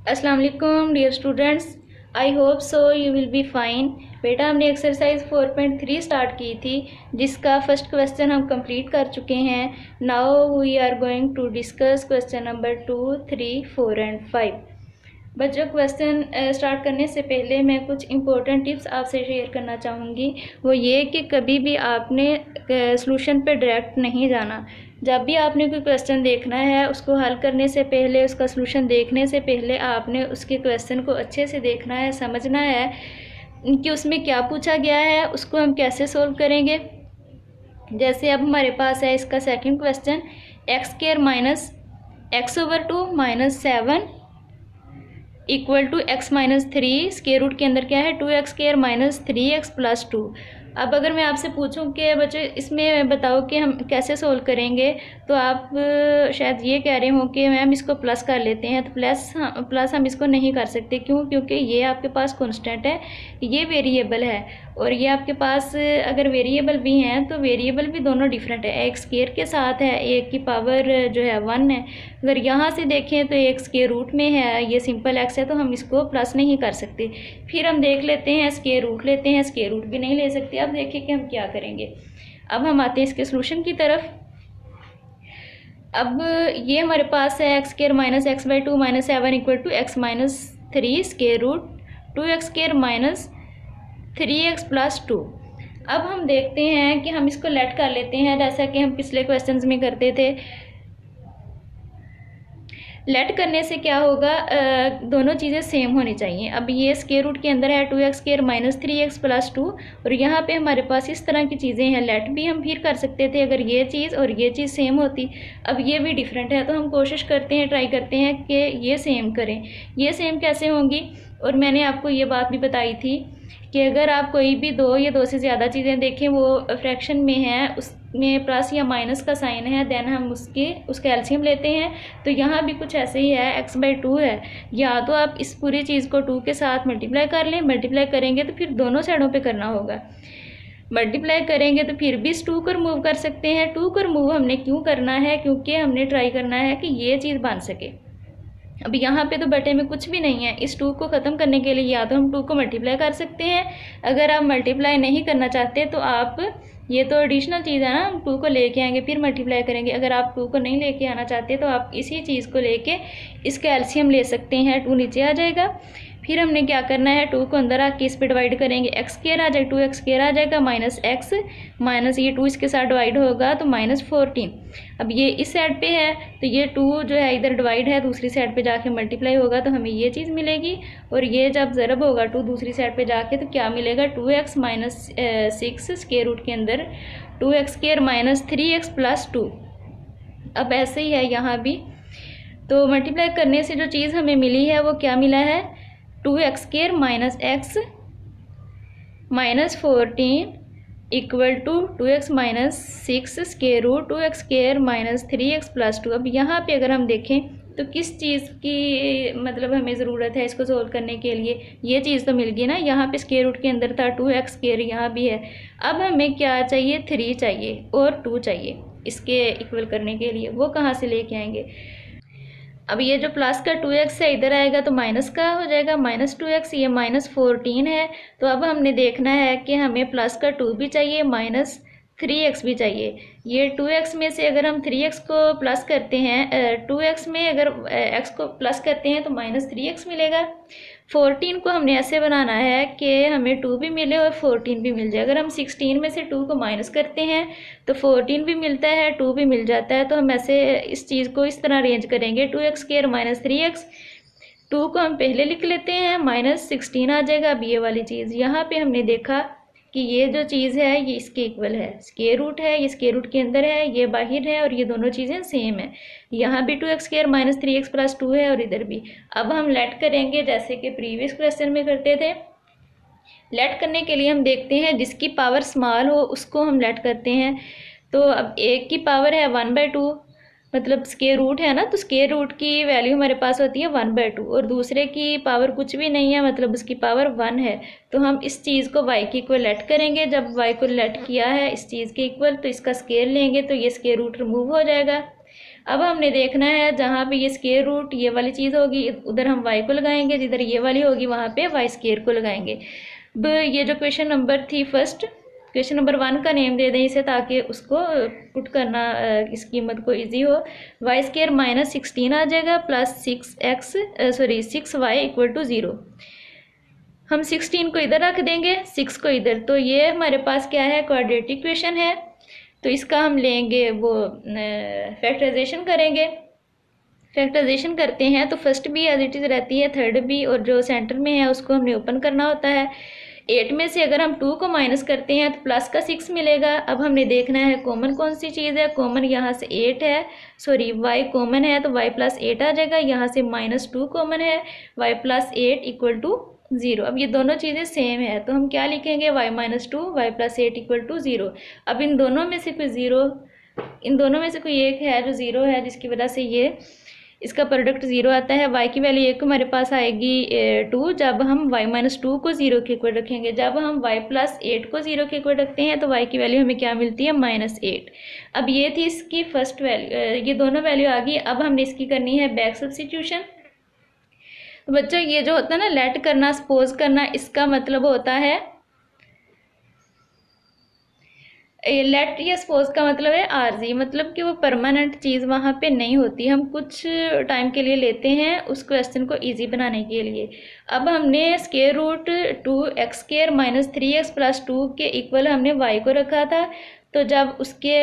अस्सलाम वालेकुम dear students, I hope so you will be fine. बेटा हमने एक्सरसाइज 4.3 स्टार्ट की थी जिसका फर्स्ट क्वेश्चन हम कंप्लीट कर चुके हैं। Now we are going to discuss question number 2, 3, 4 and 5। बच्चों, क्वेश्चन स्टार्ट करने से पहले मैं कुछ इंपॉर्टेंट टिप्स आपसे शेयर करना चाहूँगी। वो ये कि कभी भी आपने सॉल्यूशन पे डायरेक्ट नहीं जाना। जब भी आपने कोई क्वेश्चन देखना है, उसको हल करने से पहले, उसका सॉल्यूशन देखने से पहले आपने उसके क्वेश्चन को अच्छे से देखना है, समझना है कि उसमें क्या पूछा गया है, उसको हम कैसे सोल्व करेंगे। जैसे अब हमारे पास है इसका second question, x square minus x over 2 minus 7 equal to x minus 3। Square root के अंदर क्या है, 2x square minus 3x plus 2। अब अगर मैं आपसे पूछूं कि बच्चे इसमें बताओ कि हम कैसे सोल्व करेंगे, तो आप शायद ये कह रहे हो कि मैम इसको प्लस कर लेते हैं। तो प्लस हम इसको नहीं कर सकते। क्यों? क्योंकि ये आपके पास कांस्टेंट है, ये वेरिएबल है, और ये आपके पास अगर वेरिएबल भी हैं तो वेरिएबल भी दोनों डिफरेंट है। एक स्क्वायर के साथ है, एक की पावर जो है 1 है। अगर यहाँ से देखें तो एक स्क्वायर रूट में है, ये सिंपल एक्स है, तो हम इसको प्लस नहीं कर सकते। फिर हम देख लेते हैं स्क्वायर रूट लेते हैं, स्क्वायर रूट भी नहीं ले सकते। अब देखिए कि हम क्या करेंगे। अब हम आते हैं इसके सॉल्यूशन की तरफ। अब ये हमारे पास है x square minus x by 2 minus 7 equal to x minus 3 square root 2x square minus 3x plus 2। अब हम देखते हैं कि हम इसको लेट कर लेते हैं, जैसा कि हम पिछले क्वेश्चंस में करते थे। लेट करने से क्या होगा, दोनों चीज़ें सेम होनी चाहिए। अब ये स्क्वायर रूट के अंदर है 2x square minus 3x plus 2, और यहाँ पे हमारे पास इस तरह की चीज़ें हैं। लेट भी हम फिर कर सकते थे अगर ये चीज़ और ये चीज़ सेम होती। अब ये भी डिफरेंट है, तो हम कोशिश करते हैं, ट्राई करते हैं कि ये सेम करें। ये सेम कैसे होंगी, और मैंने आपको ये बात भी बताई थी कि अगर आप कोई भी दो या दो से ज़्यादा चीज़ें देखें, वो फ्रैक्शन में है, उसमें प्लस या माइनस का साइन है, देन हम उसका एलसीएम लेते हैं। तो यहाँ भी कुछ ऐसे ही है, एक्स बाई 2 है। या तो आप इस पूरी चीज़ को 2 के साथ मल्टीप्लाई कर लें, मल्टीप्लाई करेंगे तो फिर दोनों साइडों पे करना होगा। मल्टीप्लाई करेंगे तो फिर भी इस 2 को रिमूव कर सकते हैं। 2 को रिमूव हमने क्यों करना है, क्योंकि हमने ट्राई करना है कि ये चीज़ बन सके। अब यहाँ पे तो बटे में कुछ भी नहीं है। इस 2 को ख़त्म करने के लिए या तो हम 2 को मल्टीप्लाई कर सकते हैं। अगर आप मल्टीप्लाई नहीं करना चाहते तो आप, ये तो एडिशनल चीज़ है ना, हम 2 को लेके आएंगे फिर मल्टीप्लाई करेंगे। अगर आप 2 को नहीं लेके आना चाहते तो आप इसी चीज़ को लेके इसका एलसीएम ले सकते हैं। 2 नीचे आ जाएगा। फिर हमने क्या करना है, 2 को अंदर आके इस पे डिवाइड करेंगे, एक्स स्क्वायर आ जाएगा, 2x स्क्वायर आ जाएगा माइनस एक्स माइनस ये 2 इसके साथ डिवाइड होगा तो माइनस 14। अब ये इस साइड पे है तो ये 2 जो है इधर डिवाइड है, दूसरी साइड पे जाके मल्टीप्लाई होगा तो हमें ये चीज़ मिलेगी। और ये जब ज़रब होगा 2 दूसरी साइड पे जाके तो क्या मिलेगा, 2x माइनस 6 स्क्वायर रूट के अंदर 2x square minus 3x plus 2। अब ऐसे ही है यहाँ भी। तो मल्टीप्लाई करने से जो चीज़ हमें मिली है वो क्या मिला है, 2x square minus x minus 14 equal to 2x minus 6 square root 2x square minus 3x plus 2। अब यहाँ पे अगर हम देखें तो किस चीज़ की मतलब हमें ज़रूरत है इसको सोल्व करने के लिए, ये चीज़ तो मिल गई ना। यहाँ पे स्क्वायर रूट के अंदर था 2x स्क्वायर, यहाँ भी है। अब हमें क्या चाहिए, 3 चाहिए और 2 चाहिए इसके इक्वल करने के लिए। वो कहाँ से लेके आएंगे। अब ये जो प्लस का 2x है इधर आएगा तो माइनस का हो जाएगा, माइनस 2x, ये माइनस 14 है। तो अब हमने देखना है कि हमें प्लस का 2 भी चाहिए, माइनस 3x भी चाहिए। ये 2x में से अगर हम 3x को प्लस करते हैं, 2x में अगर x को प्लस करते हैं तो माइनस 3x मिलेगा। 14 को हमने ऐसे बनाना है कि हमें 2 भी मिले और 14 भी मिल जाए। अगर हम 16 में से 2 को माइनस करते हैं तो 14 भी मिलता है, 2 भी मिल जाता है। तो हम ऐसे इस चीज़ को इस तरह अरेंज करेंगे, 2x स्क्वायर माइनस 3x, 2 को हम पहले लिख लेते हैं, माइनस 16 आ जाएगा। अब ये वाली चीज़ यहाँ पे हमने देखा कि ये जो चीज़ है ये इसके इक्वल है, स्क्वायर रूट है, ये स्क्वायर रूट के अंदर है, ये बाहर है, और ये दोनों चीज़ें सेम है। यहाँ भी 2x square minus 3x plus 2 है और इधर भी। अब हम लेट करेंगे जैसे कि प्रीवियस क्वेश्चन में करते थे। लेट करने के लिए हम देखते हैं जिसकी पावर स्मॉल हो उसको हम लेट करते हैं। तो अब एक की पावर है 1/2, मतलब स्क्वायर रूट है ना, तो स्क्वायर रूट की वैल्यू हमारे पास होती है 1/2, और दूसरे की पावर कुछ भी नहीं है, मतलब उसकी पावर 1 है। तो हम इस चीज़ को y के इक्वल लेट करेंगे। जब y को लेट किया है इस चीज़ के इक्वल तो इसका स्क्वायर लेंगे तो ये स्क्वायर रूट रिमूव हो जाएगा। अब हमने देखना है जहाँ पे ये स्क्वायर रूट ये वाली चीज़ होगी उधर हम y को लगाएंगे, जिधर ये वाली होगी वहाँ पे y स्क्वायर को लगाएंगे। अब ये जो क्वेश्चन नंबर थी फर्स्ट, क्वेश्चन नंबर 1 का नेम दे दें इसे, ताकि उसको पुट करना इस कीमत को इजी हो। वाई स्क्वायर माइनस 16 आ जाएगा प्लस 6y इक्वल टू 0। हम 16 को इधर रख देंगे, 6 को इधर, तो ये हमारे पास क्या है, क्वाड्रेटिक इक्वेशन है। तो इसका हम लेंगे वो फैक्टराइजेशन करेंगे। फैक्टराइजेशन करते हैं तो फर्स्ट भी एज इट इज़ रहती है, थर्ड भी, और जो सेंटर में है उसको हमने ओपन करना होता है। 8 में से अगर हम 2 को माइनस करते हैं तो प्लस का 6 मिलेगा। अब हमने देखना है कॉमन कौन सी चीज़ है, कॉमन यहाँ से 8 है, सॉरी y कॉमन है तो y प्लस 8 आ जाएगा। यहाँ से -2 कॉमन है, y प्लस 8 इक्वल टू 0। अब ये दोनों चीज़ें सेम है तो हम क्या लिखेंगे, y minus 2 y plus 8 equal to 0। अब इन दोनों में से कोई एक है जो 0 है, जिसकी वजह से ये इसका प्रोडक्ट 0 आता है। y की वैल्यू 1 हमारे पास आएगी 2 जब हम y माइनस 2 को 0 के इक्वल रखेंगे। जब हम y प्लस 8 को 0 के इक्वल रखते हैं तो y की वैल्यू हमें क्या मिलती है, -8। अब ये थी इसकी फर्स्ट वैल्यू, ये दोनों वैल्यू आ गई। अब हमने इसकी करनी है बैक सब्स्टिट्यूशन। तो बच्चों ये जो होता है ना लेट करना, सपोज करना, इसका मतलब होता है लेट या सपोज का मतलब है आर्जी, मतलब कि वो परमानेंट चीज़ वहाँ पे नहीं होती, हम कुछ टाइम के लिए लेते हैं उस क्वेश्चन को इजी बनाने के लिए। अब हमने square root 2x square minus 3x plus 2 के इक्वल हमने y को रखा था। तो जब उसके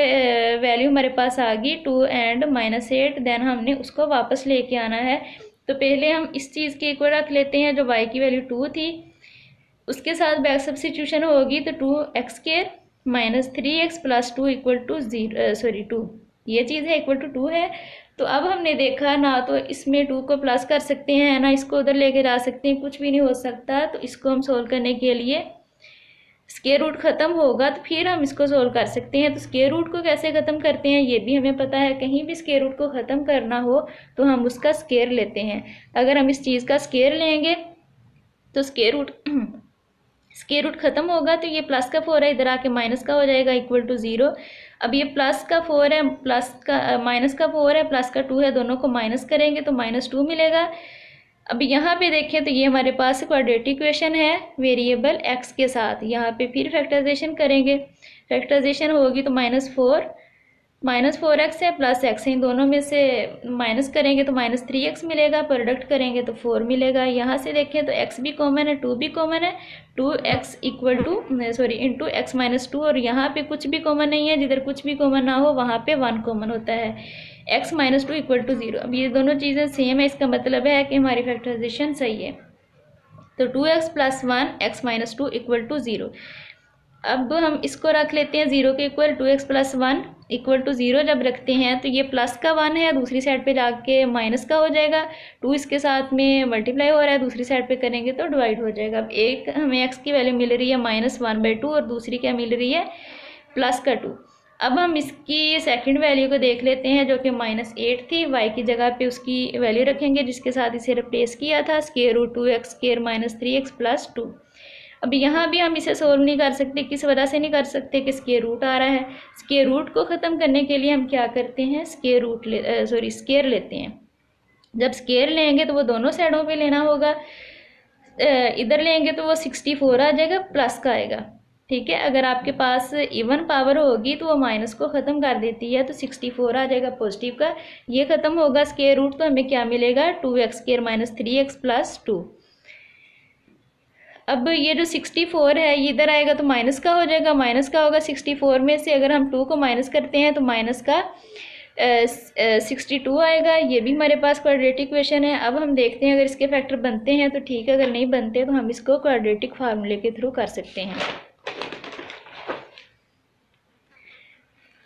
वैल्यू हमारे पास आ गई 2 एंड -8, देन हमने उसको वापस लेके आना है। तो पहले हम इस चीज़ के इक्वल रख लेते हैं जो y की वैल्यू 2 थी, उसके साथ बैक सब्स्टिट्यूशन होगी तो 2x square minus 3x plus 2 equal to 2, ये चीज़ है इक्वल टू 2 है। तो अब हमने देखा ना तो इसमें 2 को प्लस कर सकते हैं ना इसको उधर लेके जा सकते हैं, कुछ भी नहीं हो सकता। तो इसको हम सोल्व करने के लिए स्क्वायर रूट ख़त्म होगा तो फिर हम इसको सोल्व कर सकते हैं। तो स्क्वायर रूट को कैसे ख़त्म करते हैं ये भी हमें पता है, कहीं भी स्क्वायर रूट को ख़त्म करना हो तो हम उसका स्क्वायर लेते हैं। अगर हम इस चीज़ का स्क्वायर लेंगे तो स्क्वायर रूट ख़त्म होगा तो ये प्लस का 4 है, इधर आके माइनस का हो जाएगा इक्वल टू 0। अब ये प्लस का 4 है, माइनस का 4 है, प्लस का 2 है, दोनों को माइनस करेंगे तो -2 मिलेगा। अब यहाँ पे देखें तो ये हमारे पास क्वाड्रेटिक इक्वेशन है वेरिएबल x के साथ। यहाँ पे फिर फैक्टराइजेशन करेंगे, फैक्टराइजेशन होगी तो -4x है प्लस x है, इन दोनों में से माइनस करेंगे तो -3x मिलेगा, प्रोडक्ट करेंगे तो 4 मिलेगा। यहाँ से देखें तो x भी कॉमन है, 2 भी कॉमन है, 2x equal two into x minus 2, और यहाँ पे कुछ भी कॉमन नहीं है, जिधर कुछ भी कॉमन ना हो वहाँ पे 1 कॉमन होता है, x माइनस 2 इक्वल टू 0। अब ये दोनों चीज़ें सेम है, इसका मतलब है कि हमारी फैक्टराइजेशन सही है। तो 2x plus 1 x minus 2 equal to 0। अब हम इसको रख लेते हैं 0 के equal, 2x plus 1 equal to 0 जब रखते हैं तो ये प्लस का 1 है, दूसरी साइड पे जाके माइनस का हो जाएगा, 2 इसके साथ में मल्टीप्लाई हो रहा है, दूसरी साइड पे करेंगे तो डिवाइड हो जाएगा। अब एक हमें x की वैल्यू मिल रही है -1/2 और दूसरी क्या मिल रही है, प्लस का 2। अब हम इसकी सेकंड वैल्यू को देख लेते हैं जो कि -8 थी, y की जगह पे उसकी वैल्यू रखेंगे जिसके साथ इसे रिप्लेस किया था, square root 2x square minus 3x plus 2। अब यहाँ भी हम इसे सोल्व नहीं कर सकते, किस वजह से नहीं कर सकते कि स्क्वायर रूट आ रहा है। स्क्वायर रूट को ख़त्म करने के लिए हम क्या करते हैं, स्क्वायर लेते हैं। जब स्क्वायर लेंगे तो वो दोनों साइडों पे लेना होगा, इधर लेंगे तो वो 64 आ जाएगा, प्लस का आएगा, ठीक है। अगर आपके पास इवन पावर होगी तो वो माइनस को ख़त्म कर देती है, तो 64 आ जाएगा पॉजिटिव का, ये ख़त्म होगा स्क्वायर रूट, तो हमें क्या मिलेगा, 2x square minus 3x plus 2। अब ये जो 64 है ये इधर आएगा तो माइनस का हो जाएगा, माइनस का होगा 64 में से अगर हम 2 को माइनस करते हैं तो माइनस का 62 आएगा। ये भी हमारे पास क्वाड्रेटिक इक्वेशन है। अब हम देखते हैं अगर इसके फैक्टर बनते हैं तो ठीक है, अगर नहीं बनते तो हम इसको क्वाड्रेटिक फार्मूले के थ्रू कर सकते हैं।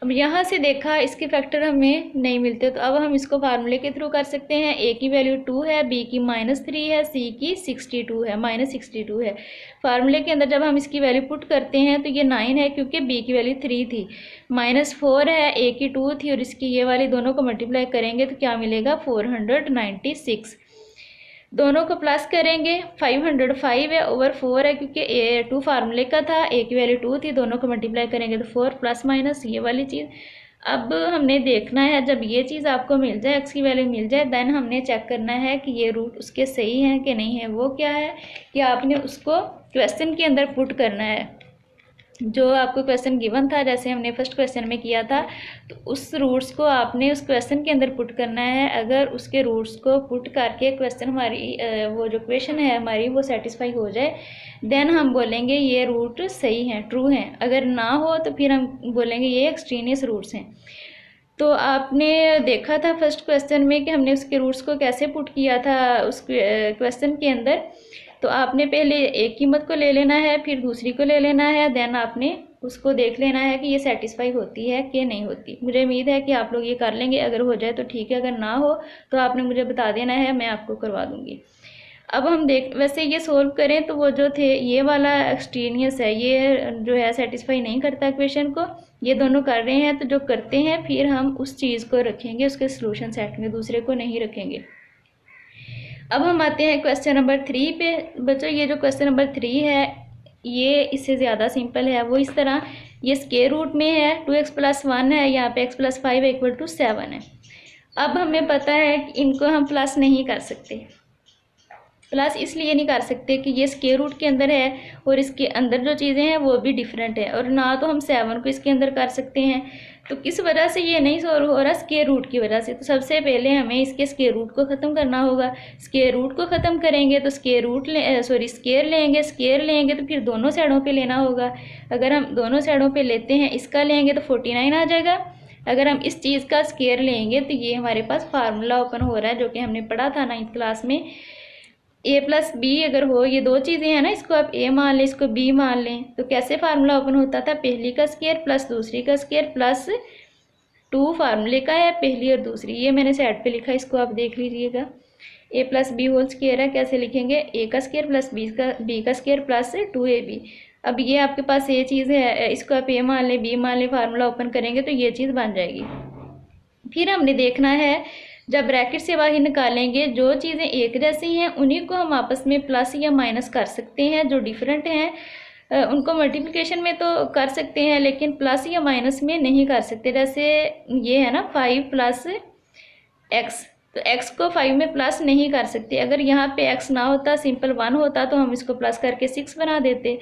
अब यहाँ से देखा इसके फैक्टर हमें नहीं मिलते तो अब हम इसको फार्मूले के थ्रू कर सकते हैं। a की वैल्यू 2 है, b की -3 है, c की 62 है, -62 है। फार्मूले के अंदर जब हम इसकी वैल्यू पुट करते हैं तो ये 9 है क्योंकि b की वैल्यू 3 थी, -4 है, a की 2 थी और इसकी ये वाली दोनों को मल्टीप्लाई करेंगे तो क्या मिलेगा 496। दोनों को प्लस करेंगे 505 है ओवर 4 है क्योंकि a2 फार्मूले का था, a की वैल्यू 2 थी, दोनों को मल्टीप्लाई करेंगे तो 4 प्लस माइनस ये वाली चीज़। अब हमने देखना है, जब ये चीज़ आपको मिल जाए, एक्स की वैल्यू मिल जाए, देन हमने चेक करना है कि ये रूट उसके सही हैं कि नहीं है। वो क्या है कि आपने उसको क्वेश्चन के अंदर पुट करना है। जो आपको क्वेश्चन गिवन था, जैसे हमने फर्स्ट क्वेश्चन में किया था, तो उस रूट्स को आपने उस क्वेश्चन के अंदर पुट करना है। अगर उसके रूट्स को पुट करके क्वेश्चन हमारी वो जो क्वेश्चन है हमारी वो सेटिस्फाई हो जाए, देन हम बोलेंगे ये रूट सही हैं, ट्रू हैं। अगर ना हो तो फिर हम बोलेंगे ये एक्सट्रेनियस रूट्स हैं। तो आपने देखा था फर्स्ट क्वेश्चन में कि हमने उसके रूट्स को कैसे पुट किया था उस क्वेश्चन के अंदर। तो आपने पहले एक कीमत को ले लेना है, फिर दूसरी को ले लेना है, देन आपने उसको देख लेना है कि ये सेटिस्फाई होती है कि नहीं होती। मुझे उम्मीद है कि आप लोग ये कर लेंगे। अगर हो जाए तो ठीक है, अगर ना हो तो आपने मुझे बता देना है, मैं आपको करवा दूँगी। अब हम वैसे ये सोल्व करें तो वो जो थे, ये वाला एक्सट्रेनियस है, ये जो है सेटिस्फाई नहीं करता क्वेश्चन को। ये दोनों कर रहे हैं, तो जो करते हैं फिर हम उस चीज़ को रखेंगे उसके सॉल्यूशन सेट में, दूसरे को नहीं रखेंगे। अब हम आते हैं क्वेश्चन नंबर 3 पे। बच्चों ये जो क्वेश्चन नंबर 3 है ये इससे ज़्यादा सिंपल है। वो इस तरह, ये स्क्वायर रूट में है, 2x+1 है, यहाँ पे x+5 = 7 है। अब हमें पता है कि इनको हम प्लस नहीं कर सकते। प्लस इसलिए नहीं कर सकते कि ये स्क्वायर रूट के अंदर है और इसके अंदर जो चीज़ें हैं वो भी डिफरेंट है, और ना तो हम 7 को इसके अंदर कर सकते हैं। तो किस वजह से ये नहीं सॉल्व हो रहा? स्क्वायर रूट की वजह से। तो सबसे पहले हमें इसके स्क्वायर रूट को ख़त्म करना होगा। स्क्वायर रूट को ख़त्म करेंगे तो स्क्वायर लेंगे, स्क्वायर लेंगे तो फिर दोनों साइडों पे लेना होगा। अगर हम दोनों साइडों पे लेते हैं, इसका लेंगे तो 49 आ जाएगा। अगर हम इस चीज़ का स्क्वायर लेंगे तो ये हमारे पास फार्मूला ओपन हो रहा है, जो कि हमने पढ़ा था 9th क्लास में। a+b अगर हो, ये दो चीज़ें हैं ना, इसको आप a मान लें, इसको b मान लें, तो कैसे फार्मूला ओपन होता था? पहली का स्क्वायर प्लस दूसरी का स्क्वायर प्लस 2 फार्मूले का है, पहली और दूसरी। ये मैंने साइड पे लिखा, इसको आप देख लीजिएगा। a+b होल स्क्वायर है, कैसे लिखेंगे? a का स्क्वायर प्लस b का स्क्वायर प्लस 2ab। अब ये आपके पास ये चीज़ है, इसको आप a मान लें, b मान लें, फार्मूला ओपन करेंगे तो ये चीज़ बन जाएगी। फिर हमने देखना है, जब ब्रैकेट से बाहर निकालेंगे, जो चीज़ें एक जैसी हैं उन्हीं को हम आपस में प्लस या माइनस कर सकते हैं। जो डिफरेंट हैं उनको मल्टीप्लिकेशन में तो कर सकते हैं, लेकिन प्लस या माइनस में नहीं कर सकते। जैसे ये है ना 5 + x, तो x को 5 में प्लस नहीं कर सकते। अगर यहाँ पे x ना होता, सिंपल 1 होता, तो हम इसको प्लस करके 6 बना देते।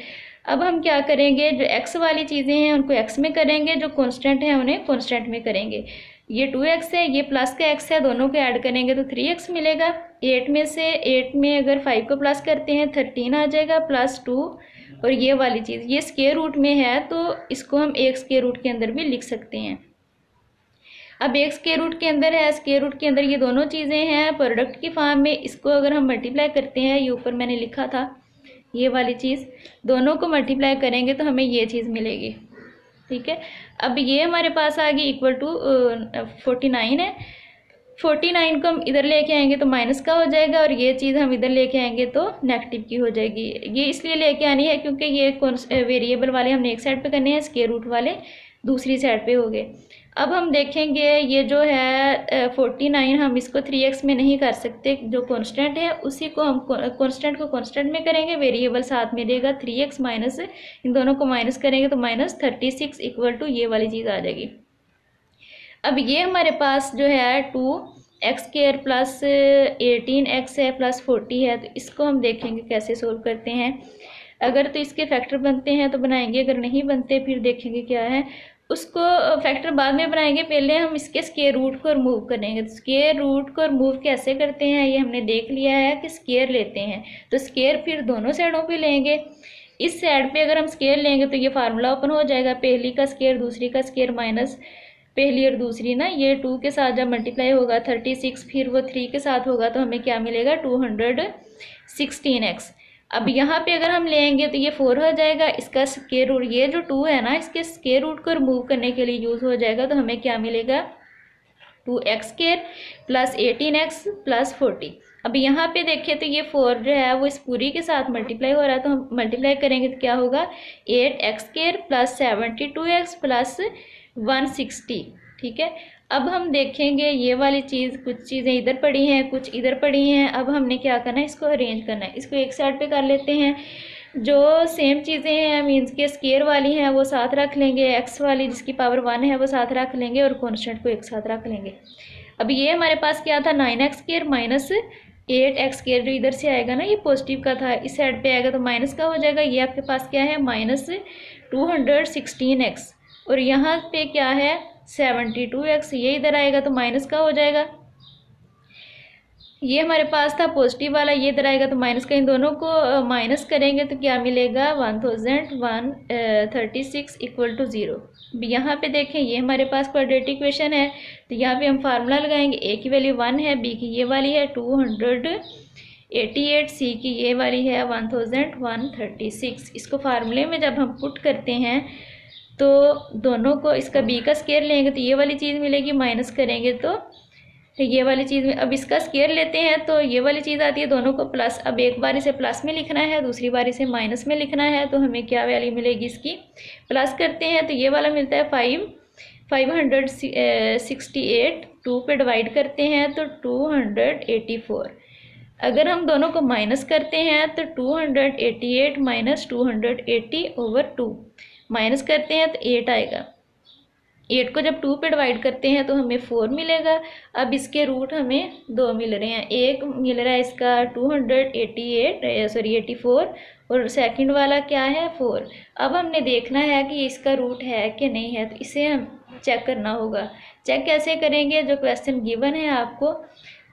अब हम क्या करेंगे, जो x वाली चीज़ें हैं उनको x में करेंगे, जो कांस्टेंट हैं उन्हें कांस्टेंट में करेंगे। ये 2x है, ये प्लस का x है, दोनों को ऐड करेंगे तो 3x मिलेगा। 8 में से 8 में अगर 5 को प्लस करते हैं 13 आ जाएगा प्लस 2। और ये वाली चीज़ ये स्क्वायर रूट में है, तो इसको हम एक स्क्वायर रूट के अंदर भी लिख सकते हैं। अब एक स्क्वायर रूट के अंदर है, स्क्वायर रूट के अंदर ये दोनों चीज़ें हैं प्रोडक्ट की फॉर्म में। इसको अगर हम मल्टीप्लाई करते हैं, ये ऊपर मैंने लिखा था ये वाली चीज़, दोनों को मल्टीप्लाई करेंगे तो हमें ये चीज़ मिलेगी। ठीक है, अब ये हमारे पास आ गई = 49 है। 49 को हम इधर लेके आएंगे तो माइनस का हो जाएगा, और ये चीज़ हम इधर लेके आएंगे तो नेगेटिव की हो जाएगी। ये इसलिए लेके आनी है क्योंकि ये वेरिएबल वाले हमने एक साइड पे करने हैं, स्क्वायर रूट वाले दूसरी साइड पे हो गए। अब हम देखेंगे ये जो है 49, हम इसको 3x में नहीं कर सकते, जो कांस्टेंट है उसी को हम कांस्टेंट को कांस्टेंट में करेंगे, वेरिएबल साथ में देगा 3x माइनस, इन दोनों को माइनस करेंगे तो -36 = ये वाली चीज़ आ जाएगी। अब ये हमारे पास जो है 2x² + 18x है प्लस 40 है, तो इसको हम देखेंगे कैसे सोल्व करते हैं। अगर तो इसके फैक्टर बनते हैं तो बनाएंगे, अगर नहीं बनते फिर देखेंगे क्या है। उसको फैक्टर बाद में बनाएंगे, पहले हम इसके स्क्वायर रूट को रिमूव करेंगे। तो स्क्वायर रूट को रिमूव कैसे करते हैं ये हमने देख लिया है कि स्क्वायर लेते हैं, तो स्क्वायर फिर दोनों साइडों पे लेंगे। इस साइड पे अगर हम स्क्वायर लेंगे तो ये फार्मूला ओपन हो जाएगा, पहली का स्क्वायर दूसरी का स्क्वायर माइनस पहली और दूसरी ना, ये 2 के साथ जब मल्टीप्लाई होगा 36, फिर वो 3 के साथ होगा तो हमें क्या मिलेगा 216x। अब यहाँ पे अगर हम लेंगे तो ये 4 हो जाएगा, इसका स्क्वायर रूट, ये जो 2 है ना इसके स्क्वायर रूट को रिमूव करने के लिए यूज़ हो जाएगा, तो हमें क्या मिलेगा 2x² + 18x + 40। अब यहाँ पे देखें तो ये 4 जो है वो इस पूरी के साथ मल्टीप्लाई हो रहा है, तो हम मल्टीप्लाई करेंगे तो क्या होगा 8x² + 72x + 160। ठीक है, अब हम देखेंगे ये वाली चीज़, कुछ चीज़ें इधर पड़ी हैं कुछ इधर पड़ी हैं। अब हमने क्या करना है, इसको अरेंज करना है। इसको एक साइड पे कर लेते हैं, जो सेम चीज़ें हैं मीन्स के स्केयर वाली हैं वो साथ रख लेंगे, एक्स वाली जिसकी पावर 1 है वो साथ रख लेंगे और कॉन्स्टेंट को एक साथ रख लेंगे। अब ये हमारे पास क्या था, 9x square minus 8x square, जो इधर से आएगा ना ये पॉजिटिव का था, इस साइड पे आएगा तो माइनस का हो जाएगा। ये आपके पास क्या है माइनस 216x, और यहाँ पे क्या है 72x, ये इधर आएगा तो माइनस का हो जाएगा। ये हमारे पास था पॉजिटिव वाला, ये इधर आएगा तो माइनस का, इन दोनों को माइनस करेंगे तो क्या मिलेगा 1136 इक्वल टू 0। यहाँ पे देखें ये हमारे पास क्वाड्रेटिक इक्वेशन है, तो यहाँ पे हम फार्मूला लगाएंगे, ए की वैल्यू 1 है, बी की ये वाली है 288, सी की ये वाली है 1136। इसको फार्मूले में जब हम पुट करते हैं तो दोनों को, इसका बी का स्केयर लेंगे तो ये वाली चीज़ मिलेगी, माइनस करेंगे तो ये वाली चीज़ में, अब इसका स्केयर लेते हैं तो ये वाली चीज़ आती है, दोनों को प्लस, अब एक बार इसे प्लस में लिखना है, दूसरी बार इसे माइनस में लिखना है, तो हमें क्या वैल्यू मिलेगी इसकी, प्लस करते हैं तो ये वाला मिलता है 568, 2 पे डिवाइड करते हैं तो 284। अगर हम दोनों को माइनस करते हैं तो 288 माइनस 280/2, माइनस करते हैं तो 8 आएगा। 8 को जब 2 पे डिवाइड करते हैं तो हमें 4 मिलेगा। अब इसके रूट हमें 2 मिल रहे हैं, एक मिल रहा है इसका 84 और सेकंड वाला क्या है 4। अब हमने देखना है कि इसका रूट है कि नहीं है, तो इसे हम चेक करना होगा। चेक कैसे करेंगे, जो क्वेश्चन गिवन है आपको,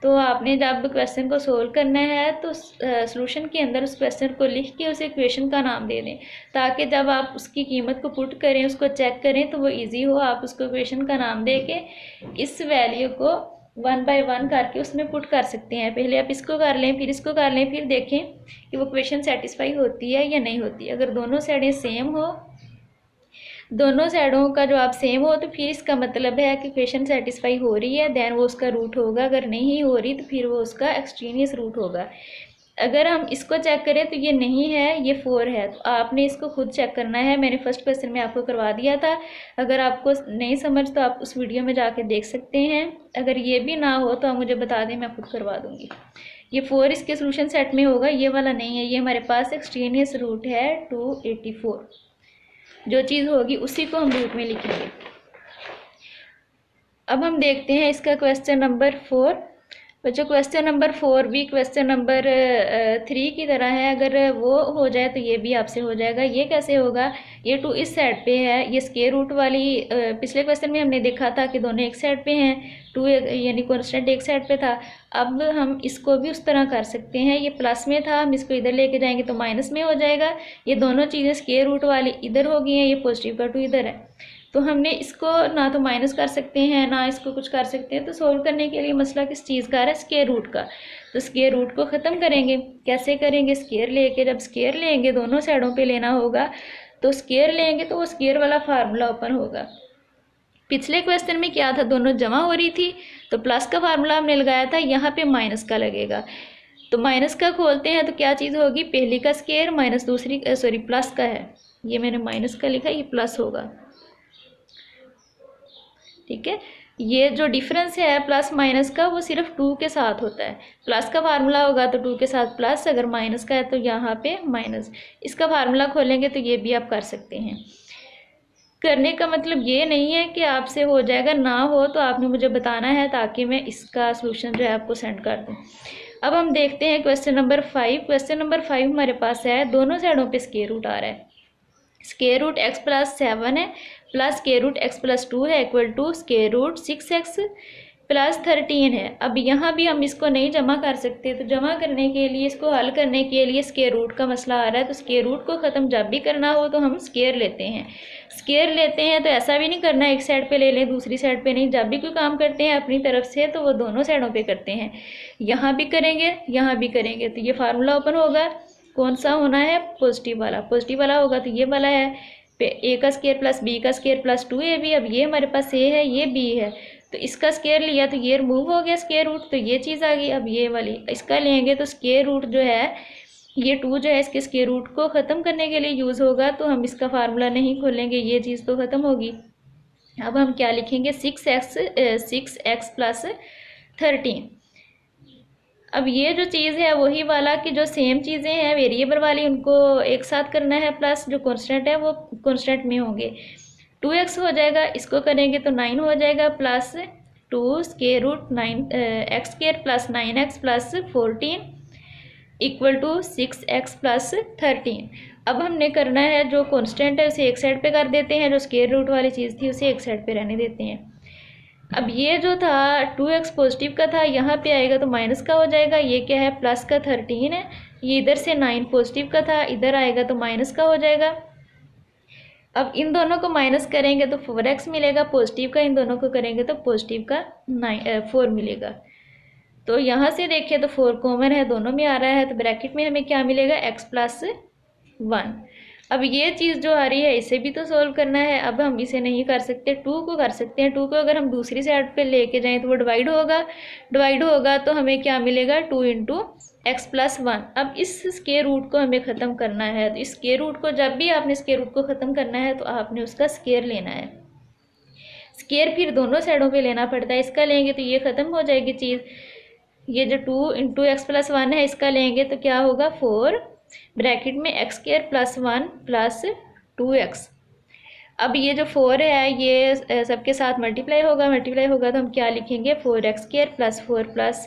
तो आपने जब क्वेश्चन को सोल्व करना है तो सॉल्यूशन के अंदर उस क्वेश्चन को लिख के उस इक्वेशन का नाम दे दें, ताकि जब आप उसकी कीमत को पुट करें, उसको चेक करें तो वो इजी हो। आप उसको इक्वेशन का नाम दे के इस वैल्यू को 1 बाय 1 करके उसमें पुट कर सकते हैं। पहले आप इसको कर लें, फिर इसको कर लें, फिर देखें कि वो इक्वेशन सेटिस्फाई होती है या नहीं होती। अगर दोनों साइडें सेम हो, दोनों साइडों का जवाब सेम हो, तो फिर इसका मतलब है कि इक्वेशन सेटिस्फाई हो रही है, देन वो उसका रूट होगा। अगर नहीं हो रही तो फिर वो उसका एक्सट्रीनियस रूट होगा। अगर हम इसको चेक करें तो ये नहीं है, ये 4 है, तो आपने इसको खुद चेक करना है। मैंने फर्स्ट क्वेश्चन में आपको करवा दिया था, अगर आपको नहीं समझ तो आप उस वीडियो में जाके देख सकते हैं। अगर ये भी ना हो तो आप मुझे बता दें, मैं खुद करवा दूँगी। ये 4 इसके सोल्यूशन सेट में होगा, ये वाला नहीं है, ये हमारे पास एक्सट्रीनियस रूट है 284। जो चीज़ होगी उसी को हम रूट में लिखेंगे। अब हम देखते हैं इसका क्वेश्चन नंबर 4। बच्चों क्वेश्चन नंबर 4 भी क्वेश्चन नंबर 3 की तरह है, अगर वो हो जाए तो ये भी आपसे हो जाएगा। ये कैसे होगा, ये 2 इस साइड पे है, ये स्क्वायर रूट वाली पिछले क्वेश्चन में हमने देखा था कि दोनों एक साइड पे हैं, 2 यानी कॉन्स्टेंट एक साइड पे था। अब हम इसको भी उस तरह कर सकते हैं, ये प्लस में था, हम इसको इधर लेके जाएंगे तो माइनस में हो जाएगा। ये दोनों चीज़ें स्क्वायर रूट वाली इधर हो गई हैं, ये पॉजिटिव का 2 इधर है, तो हमने इसको ना तो माइनस कर सकते हैं ना इसको कुछ कर सकते हैं। तो सोल्व करने के लिए मसला किस चीज़ का है, स्क्वायर रूट का। तो स्क्वायर रूट को ख़त्म करेंगे, कैसे करेंगे, स्क्वायर लेके, जब स्क्वायर लेंगे दोनों साइडों पे लेना होगा, तो स्क्वायर लेंगे तो वो स्क्वायर वाला फार्मूला ओपन होगा। पिछले क्वेश्चन में क्या था, दोनों जमा हो रही थी तो प्लस का फार्मूला हमने लगाया था, यहाँ पे माइनस का लगेगा। तो माइनस का खोलते हैं तो क्या चीज़ होगी, पहली का स्क्वायर माइनस दूसरी, सॉरी प्लस का है, ये मैंने माइनस का लिखा, ये प्लस होगा, ठीक है। ये जो डिफरेंस है प्लस माइनस का वो सिर्फ 2 के साथ होता है। प्लस का फार्मूला होगा तो 2 के साथ प्लस, अगर माइनस का है तो यहाँ पे माइनस। इसका फार्मूला खोलेंगे तो ये भी आप कर सकते हैं। करने का मतलब ये नहीं है कि आपसे हो जाएगा, ना हो तो आपने मुझे बताना है ताकि मैं इसका सलूशन जो है आपको सेंड कर दूँ। अब हम देखते हैं क्वेश्चन नंबर 5। क्वेश्चन नंबर 5 हमारे पास है, दोनों साइडों पे स्क्वायर रूट आ रहा है। स्क्वायर रूट x प्लस 7 है plus square root x plus 2 है equal to square root 6x plus 13 है। अब यहाँ भी हम इसको नहीं जमा कर सकते, तो जमा करने के लिए, इसको हल करने के लिए स्क्वायर रूट का मसला आ रहा है। तो स्क्वायर रूट को ख़त्म जब भी करना हो तो हम स्क्वायर लेते हैं। स्क्वायर लेते हैं तो ऐसा भी नहीं करना एक साइड पे ले लें दूसरी साइड पे नहीं, जब भी कोई काम करते हैं अपनी तरफ से तो वो दोनों साइडों पे करते हैं। यहाँ भी करेंगे, यहाँ भी करेंगे, तो ये फार्मूला ओपन होगा। कौन सा होना है, पॉजिटिव वाला। पॉजिटिव वाला होगा तो ये वाला है, ए का स्क्वायर प्लस बी का स्क्वायर प्लस 2ab। अब ये हमारे पास ए है, ये बी है, तो इसका स्क्वायर लिया तो ये रिमूव हो गया स्क्वायर रूट, तो ये चीज़ आ गई। अब ये वाली इसका लेंगे तो स्क्वायर रूट जो है, ये 2 जो है इसके स्क्वायर रूट को ख़त्म करने के लिए यूज़ होगा, तो हम इसका फार्मूला नहीं खोलेंगे, ये चीज़ तो ख़त्म होगी। अब हम क्या लिखेंगे, 6x प्लस 13। अब ये जो चीज़ है वही वाला कि जो सेम चीज़ें हैं वेरिएबल वाली उनको एक साथ करना है, प्लस जो कॉन्स्टेंट है वो कॉन्स्टेंट में होंगे। 2x हो जाएगा, इसको करेंगे तो 9 हो जाएगा, plus 2 square root 9 x square plus 9x plus 14 equal to 6x plus 13। अब हमने करना है जो कांस्टेंट है उसे एक साइड पे कर देते हैं, जो स्क्वायर रूट वाली चीज़ थी उसे एक साइड पे रहने देते हैं। अब ये जो था 2x पॉजिटिव का था, यहाँ पे आएगा तो माइनस का हो जाएगा। ये क्या है, प्लस का 13 है। ये इधर से 9 पॉजिटिव का था, इधर आएगा तो माइनस का हो जाएगा। अब इन दोनों को माइनस करेंगे तो 4x मिलेगा पॉजिटिव का, इन दोनों को करेंगे तो पॉजिटिव का 4 मिलेगा। तो यहाँ से देखें तो 4 कॉमन है, दोनों में आ रहा है, तो ब्रैकेट में हमें क्या मिलेगा, x प्लस 1। अब ये चीज़ जो आ रही है इसे भी तो सोल्व करना है। अब हम इसे नहीं कर सकते, 2 को कर सकते हैं। 2 को अगर हम दूसरी साइड पे लेके जाएं तो वो डिवाइड होगा तो हमें क्या मिलेगा, 2 इंटू एक्स प्लस 1। अब इस स्क्वायर रूट को हमें ख़त्म करना है, तो इस स्क्वायर रूट को जब भी आपने स्क्वायर रूट को ख़त्म करना है तो आपने उसका स्क्वायर लेना है। स्क्वायर फिर दोनों साइडों पे लेना पड़ता है, इसका लेंगे तो ये ख़त्म हो जाएगी चीज़। ये जो 2 इंटू एक्स प्लस 1 है इसका लेंगे तो क्या होगा, 4 ब्रैकेट में x square plus 1 plus 2x। अब ये जो 4 है ये सबके साथ मल्टीप्लाई होगा तो हम क्या लिखेंगे, 4x square plus 4 plus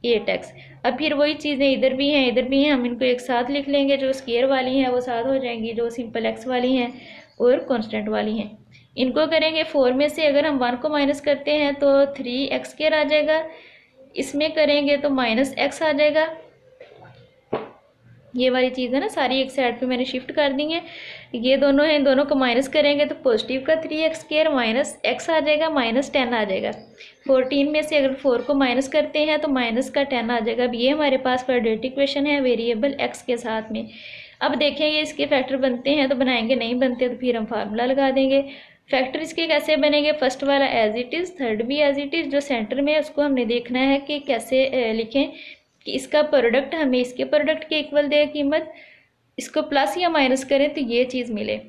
8x। अब फिर वही चीज़ें इधर भी हैं, हम इनको एक साथ लिख लेंगे। जो स्क्वायर वाली हैं वो साथ हो जाएंगी, जो सिंपल x वाली हैं और कांस्टेंट वाली हैं। इनको करेंगे 4 में से अगर हम 1 को माइनस करते हैं तो 3x स्क्वायर आ जाएगा, इसमें करेंगे तो माइनस x आ जाएगा। ये वाली चीज़ है ना, सारी एक साइड पे मैंने शिफ्ट कर दी है। ये दोनों हैं, इन दोनों को माइनस करेंगे तो पॉजिटिव का 3x स्क्वायर माइनस x आ जाएगा, माइनस 10 आ जाएगा। 14 में से अगर 4 को माइनस करते हैं तो माइनस का 10 आ जाएगा। अब ये हमारे पास क्वाड्रेटिक इक्वेशन है वेरिएबल x के साथ में। अब देखेंगे इसके फैक्टर बनते हैं तो बनाएंगे, नहीं बनते तो फिर हम फार्मूला लगा देंगे। फैक्टर इसके कैसे बनेंगे, फर्स्ट वाला एज इट इज़, थर्ड भी एज इट इज़। जो सेंटर में है उसको हमने देखना है कि कैसे लिखें कि इसका प्रोडक्ट हमें इसके प्रोडक्ट के इक्वल दे कीमत, इसको प्लस या माइनस करें तो ये चीज़ मिले।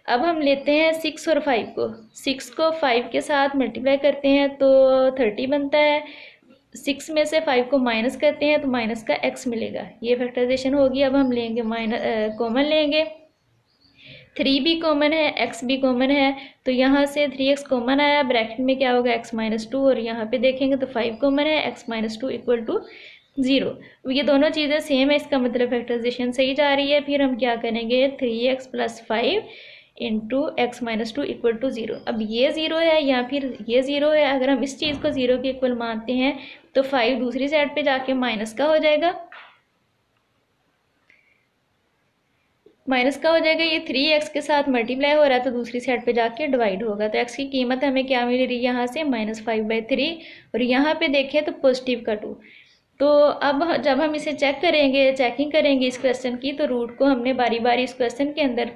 अब हम लेते हैं 6 और 5 को, 6 को 5 के साथ मल्टीप्लाई करते हैं तो 30 बनता है। 6 में से 5 को माइनस करते हैं तो माइनस का x मिलेगा, ये फैक्टराइजेशन होगी। अब हम लेंगे कॉमन लेंगे, 3 भी कॉमन है, x भी कॉमन है, तो यहाँ से 3x कॉमन आया, ब्रैकेट में क्या होगा x माइनस 2, और यहाँ पे देखेंगे तो 5 कॉमन है, x माइनस 2 इक्वल टू 0। ये दोनों चीज़ें सेम है, इसका मतलब फैक्टराइजेशन सही जा रही है। फिर हम क्या करेंगे, 3x plus 5 into x minus 2 equal to 0। अब ये 0 है या फिर ये 0 है, अगर हम इस चीज़ को 0 के इक्वल मानते हैं तो 5 दूसरी साइड पे जाके माइनस का हो जाएगा, ये 3x के साथ मल्टीप्लाई हो रहा है तो दूसरी साइड पे जाके डिवाइड होगा। तो x की कीमत हमें क्या मिल रही है यहाँ से, -5/3, और यहाँ पे देखें तो पॉजिटिव का 2। तो अब जब हम इसे चेकिंग करेंगे इस क्वेश्चन की, तो रूट को हमने बारी बारी इस क्वेश्चन के अंदर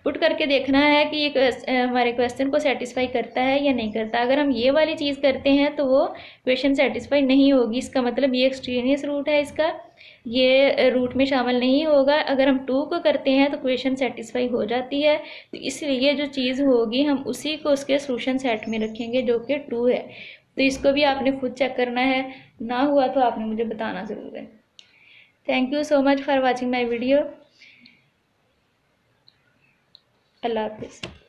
पुट करके देखना है कि ये हमारे क्वेश्चन को सेटिस्फाई करता है या नहीं करता। अगर हम ये वाली चीज़ करते हैं तो वो क्वेश्चन सेटिस्फाई नहीं होगी, इसका मतलब ये एक्सट्रेनियस रूट है, इसका ये रूट में शामिल नहीं होगा। अगर हम 2 को करते हैं तो क्वेश्चन सेटिस्फाई हो जाती है, तो इसलिए जो चीज़ होगी हम उसी को उसके सोल्यूशन सेट में रखेंगे जो कि 2 है। तो इसको भी आपने खुद चेक करना है, ना हुआ तो आपने मुझे बताना ज़रूर है। Thank you so much for watching my video. अल्लाह हाफिज़।